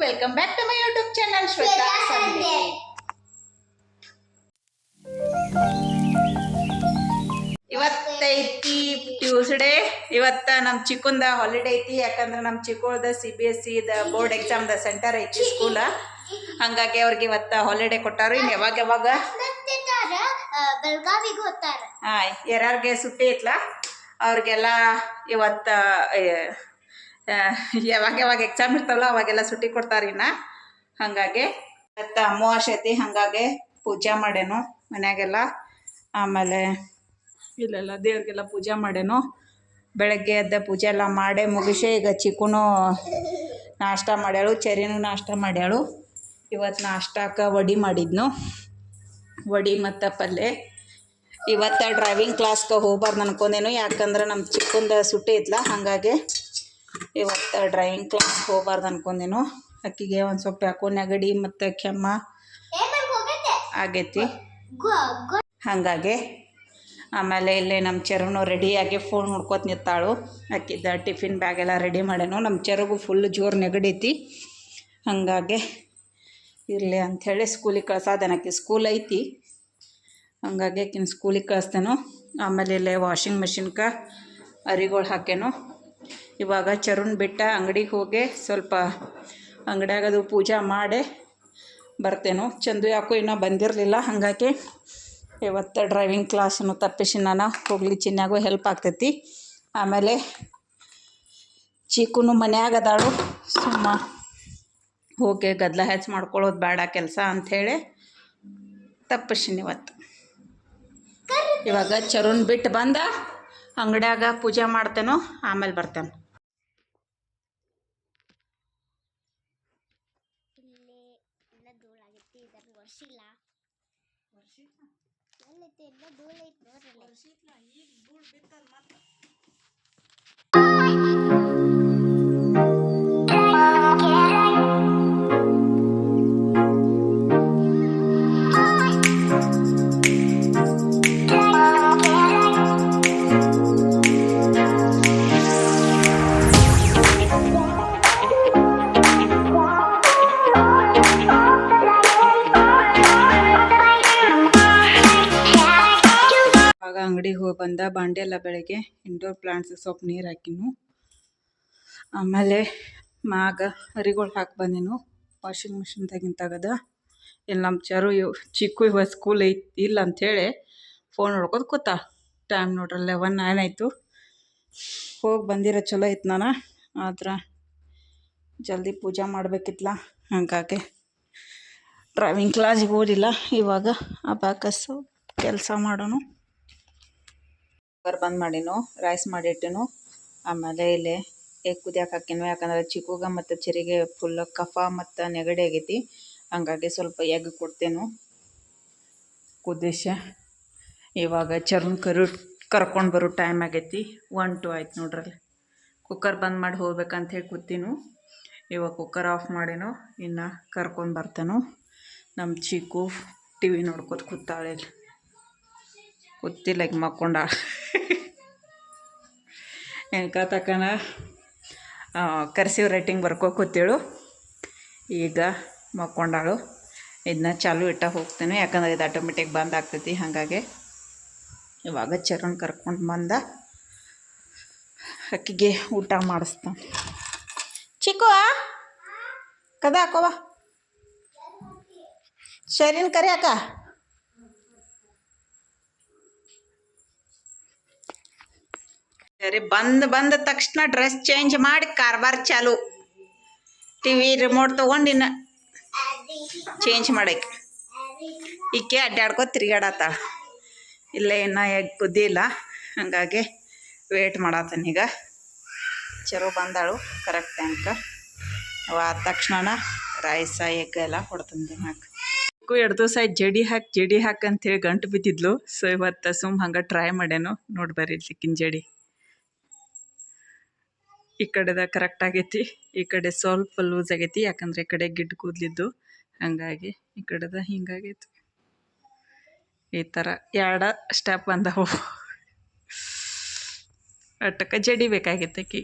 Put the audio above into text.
Welcome back to my YouTube channel Shweta Sandhya. ಇವತ್ತೈತಿ Tuesday. ಇವತ್ತ ನಮ್ಮ ಚಿಕ್ಕಂದ ಹಾಲಿಡೇ ಐತಿ, ಯಾಕಂದ್ರೆ ನಮ್ಮ ಚಿಕ್ಕದ CBSE ಬೋರ್ಡ್ ಎಕ್ಸಾಮ್ ಸೆಂಟರ್ ಐತಿ ಸ್ಕೂಲ. ಹಂಗಾಗಿ ಅವ್ರಿಗೆ ಇವತ್ತ ಹಾಲಿಡೇ ಕೊಟ್ಟಾರು. ಇನ್ನು ಯಾವಾಗ ಬೆಳಗಾವಿಗೆ ಹೋಗ್ತಾರೆ. ಯಾರ್ಯಾರಿಗೆ ಸುಟ್ಟಿ ಐತ್ಲ ಅವ್ರಿಗೆಲ್ಲ ಇವತ್ತ ಯಾವಾಗ ಎಕ್ಸಾಮ್ ಇರ್ತಾವಲ್ಲ ಅವಾಗೆಲ್ಲ ಸುಟ್ಟಿ ಕೊಡ್ತಾರಿನ್ನ. ಹಾಗಾಗಿ ಇವತ್ತು ಅಮಾವಾಸ್ಯೆ ಐತಿ, ಹಾಗಾಗಿ ಪೂಜೆ ಮಾಡೇನು ಮನ್ಯಾಗೆಲ್ಲ. ಆಮೇಲೆ ಇಲ್ಲೆಲ್ಲ ದೇವ್ರಿಗೆಲ್ಲ ಪೂಜೆ ಮಾಡೇನು. ಬೆಳಗ್ಗೆ ಎದ್ದ ಪೂಜೆ ಎಲ್ಲ ಮಾಡಿ ಮುಗಿಸಿ ಈಗ ಚಿಕ್ಕನು ನಾಷ್ಟ ಮಾಡ್ಯಾಳು, ಚೆರಿನೂ ನಾಷ್ಟ ಮಾಡ್ಯಾಳು. ಇವತ್ತು ನಾಷ್ಟಕ್ಕೆ ವಡಿ ಮಾಡಿದ್ನು, ವಡಿ ಮತ್ತು ಪಲ್ಯ. ಇವತ್ತು ಡ್ರೈವಿಂಗ್ ಕ್ಲಾಸ್ಗೆ ಹೋಗ್ಬಾರ್ದು ಅನ್ಕೊಂಡೇನು, ಯಾಕಂದ್ರೆ ನಮ್ಮ ಚಿಕ್ಕಂದ ಸುಟ್ಟಿ ಇತ್ತಲ್ಲ. ಹಾಗಾಗಿ ಇವತ್ತು ಡ್ರೈವಿಂಗ್ ಕ್ಲಾಸ್ ಹೋಗ್ಬಾರ್ದು ಅನ್ಕೊಂಡೇನು. ಅಕ್ಕಿಗೆ ಒಂದು ಸ್ವಲ್ಪ ಯಾಕೋ ನೆಗಡಿ ಮತ್ತು ಕೆಮ್ಮ ಆಗೈತಿ. ಹಾಗಾಗಿ ಆಮೇಲೆ ಇಲ್ಲಿ ನಮ್ಮ ಚೆರುನು ರೆಡಿಯಾಗಿ ಫೋನ್ ನೋಡ್ಕೊತ ನಿಂತಾಳು. ಅಕ್ಕಿದ್ದ ಟಿಫಿನ್ ಬ್ಯಾಗ್ ಎಲ್ಲ ರೆಡಿ ಮಾಡೇನು. ನಮ್ಮ ಚೆರುಗೂ ಫುಲ್ ಜೋರು ನೆಗಡೈತಿ. ಹಾಗಾಗಿ ಇರಲಿ ಅಂಥೇಳಿ ಸ್ಕೂಲಿಗೆ ಕಳ್ಸೋದೇನು. ಅಕ್ಕಿ ಸ್ಕೂಲ್ ಐತಿ, ಹಂಗಾಗಿ ಆಕಿನ ಸ್ಕೂಲಿಗೆ ಕಳಿಸ್ತೇನು. ಆಮೇಲೆ ಇಲ್ಲೇ ವಾಷಿಂಗ್ ಮಿಷಿನ್ಗೆ ಅರಿಗಳು ಹಾಕೇನು. ಇವಾಗ ಚರುಣ್ ಬಿಟ್ಟ ಅಂಗಡಿಗೆ ಹೋಗಿ ಸ್ವಲ್ಪ ಅಂಗಡಿಯಾಗದು ಪೂಜೆ ಮಾಡಿ ಬರ್ತೇನು. ಚಂದು ಯಾಕೋ ಇನ್ನೂ ಬಂದಿರಲಿಲ್ಲ, ಹಾಗಾಗಿ ಇವತ್ತು ಡ್ರೈವಿಂಗ್ ಕ್ಲಾಸನ್ನು ತಪ್ಪಿಸಿ ನಾನು ಹೋಗ್ಲಿ, ಚಿನ್ನಾಗೂ ಹೆಲ್ಪ್ ಆಗ್ತೈತಿ. ಆಮೇಲೆ ಚಿಕ್ಕನು ಮನ್ಯಾಗ ಅದಾಳು, ಸುಮ್ಮ ಹೋಗಿ ಗದ್ದಲ ಹೆಚ್ಚು ಮಾಡ್ಕೊಳ್ಳೋದು ಬೇಡ ಕೆಲಸ ಅಂಥೇಳಿ ತಪ್ಪಿಸಿನಿ ಇವತ್ತು. ಇವಾಗ ಚರುಣ್ ಬಿಟ್ಟು ಬಂದ ಅಂಗಡಿಯಾಗ ಪೂಜೆ ಮಾಡ್ತೇನೋ, ಆಮೇಲೆ ಬರ್ತೇನೆ. ಅಂಗಡಿಗೆ ಹೋಗಿ ಬಂದ ಬಾಂಡೆ ಎಲ್ಲ ಬೆಳಗ್ಗೆ ಇಂಡೋರ್ ಪ್ಲಾಂಟ್ಸಿಗೆ ಸ್ವಲ್ಪ ನೀರು ಹಾಕಿನು. ಆಮೇಲೆ ಮ್ಯಾಗ ಹರಿಗಳು ಹಾಕಿ ಬಂದಿನು ವಾಷಿಂಗ್ ಮಿಷಿನ್ದಾಗಿನ ತೆಗದ. ಇಲ್ಲಿ ನಮ್ಮ ಚರು ಚಿಕ್ಕು ಇವ ಸ್ಕೂಲ್ ಐತಿ ಇಲ್ಲ ಅಂಥೇಳಿ ಫೋನ್ ನೋಡ್ಕೊತ ಕೂತ. ಟೈಮ್ ನೋಡ್ರಿ 11:09 ಆಯಿತು. ಹೋಗಿ ಬಂದಿರೋ ಚಲೋ ಐತೆ. ನಾನು ಆದ್ರೆ ಜಲ್ದಿ ಪೂಜೆ ಮಾಡಬೇಕಿತ್ತಲ್ಲ, ಹಾಗಾಗಿ ಡ್ರೈವಿಂಗ್ ಕ್ಲಾಸಿಗೆ ಹೋಗಿಲ್ಲ. ಇವಾಗ ಅಬ್ಯಾಕಸ್ಸು ಕೆಲಸ ಮಾಡೋನು. ಕುಕ್ಕರ್ ಬಂದ್ ಮಾಡಿನು, ರೈಸ್ ಮಾಡಿಟ್ಟೆನು. ಆಮೇಲೆ ಇಲ್ಲಿ ಎಗ್ ಕುದಿಯಕ್ಕೆ ಹಾಕಿನು, ಯಾಕಂದ್ರೆ ಚಿಕ್ಕುಗ ಮತ್ತು ಚೆರಿಗೆ ಫುಲ್ ಕಫ ಮತ್ತು ನೆಗಡಿ ಆಗೈತಿ. ಹಂಗಾಗಿ ಸ್ವಲ್ಪ ಎಗ್ ಕೊಡ್ತೇನು ಕುದಿಸ. ಇವಾಗ ಚರುಣ್ ಕರ್ಕೊಂಡು ಬರೋ ಟೈಮ್ ಆಗೈತಿ. 1-2 ಆಯ್ತು ನೋಡ್ರಲ್ಲಿ. ಕುಕ್ಕರ್ ಬಂದ್ ಮಾಡಿ ಹೋಗ್ಬೇಕಂತ ಹೇಳಿ ಕೂತೀನು. ಇವಾಗ ಕುಕ್ಕರ್ ಆಫ್ ಮಾಡಿನು, ಇನ್ನು ಕರ್ಕೊಂಡು ಬರ್ತೇನು. ನಮ್ಮ ಚಿಕ್ಕು TV ನೋಡ್ಕೊತ ಕೂತಾಳೆ. ಕೂತಿಲ್ಲ, ಈಗ ಮಕ್ಕೊಂಡ ಎನ್ಕ ತಕ್ಕನ ಕರ್ಸಿವ್ ರೈಟಿಂಗ್ ಬರ್ಕೋ ಕೂತೇಳು. ಈಗ ಮಕ್ಕೊಂಡಾಳು. ಇದನ್ನ ಚಾಲು ಇಟ್ಟ ಹೋಗ್ತೇನೆ, ಯಾಕಂದ್ರೆ ಇದು ಆಟೋಮೆಟಿಕ್ ಬಂದ್ ಆಗ್ತೈತಿ. ಹಾಗಾಗಿ ಇವಾಗ ಚರುಣ್ ಕರ್ಕೊಂಡು ಬಂದ ಅಕ್ಕಿಗೆ ಊಟ ಮಾಡಿಸ್ತಾನೆ. ಚಿಕ್ಕು ಕದ ಹಾಕೋವ, ಶರೀನ್ ಕರಿ ಅಕ್ಕ. ಸರಿ, ಬಂದ ತಕ್ಷಣ ಡ್ರೆಸ್ ಚೇಂಜ್ ಮಾಡಿ ಕಾರ್ಬಾರ್ ಚಾಲು. TV ರಿಮೋಟ್ ತೊಗೊಂಡು ಇನ್ನು ಚೇಂಜ್ ಮಾಡಕ್ಕೆ ಈಕೆ ಅಡ್ಡಾಡ್ಕೊ ತಿರುಗಾಡತ್ತಾಳ. ಇಲ್ಲೇ ಇನ್ನೂ ಎಗ್ ಕುದ್ದಿಲ್ಲ, ಹಾಗಾಗಿ ವೇಟ್ ಮಾಡತ್ತಾನ. ಈಗ ಚಲೋ ಬಂದಾಳು ಕರೆಕ್ಟ್ ಟೈಮ್ಗೆ. ಅವ ಆದ ತಕ್ಷಣ ರೈಸ ಎಗ್ ಎಲ್ಲ ಕೊಡ್ತಂದೆ ಹಾಕಿ. 2 ದಿವಸ ಜಡಿ ಹಾಕಿ ಅಂತೇಳಿ ಗಂಟು ಬಿದ್ದಿದ್ಲು. ಸೊ ಇವತ್ತು ಸುಮ್ಮ ಹಂಗೆ ಟ್ರೈ ಮಾಡ್ಯಾನು. ನೋಡಿ ಬರ್ರಿ ಸಿಕ್ಕಿನ ಜಡಿ ಈ ಕಡೆದ ಕರೆಕ್ಟ್ ಆಗೈತಿ, ಈ ಕಡೆ ಸ್ವಲ್ಪ ಲೂಸ್ ಆಗೈತಿ, ಯಾಕಂದ್ರೆ ಈ ಕಡೆ ಗಿಡ್ಡು ಕೂದಲಿದ್ದು. ಹಂಗಾಗಿ ಈ ಕಡೆದ ಹಿಂಗಾಗೈತಿ. ಈ ಥರ 2 ಸ್ಟೆಪ್ ಬಂದವು. ಅಟ್ಟಕ್ಕೆ ಜಡಿ ಬೇಕಾಗಿತ್ತು ಆಕಿ.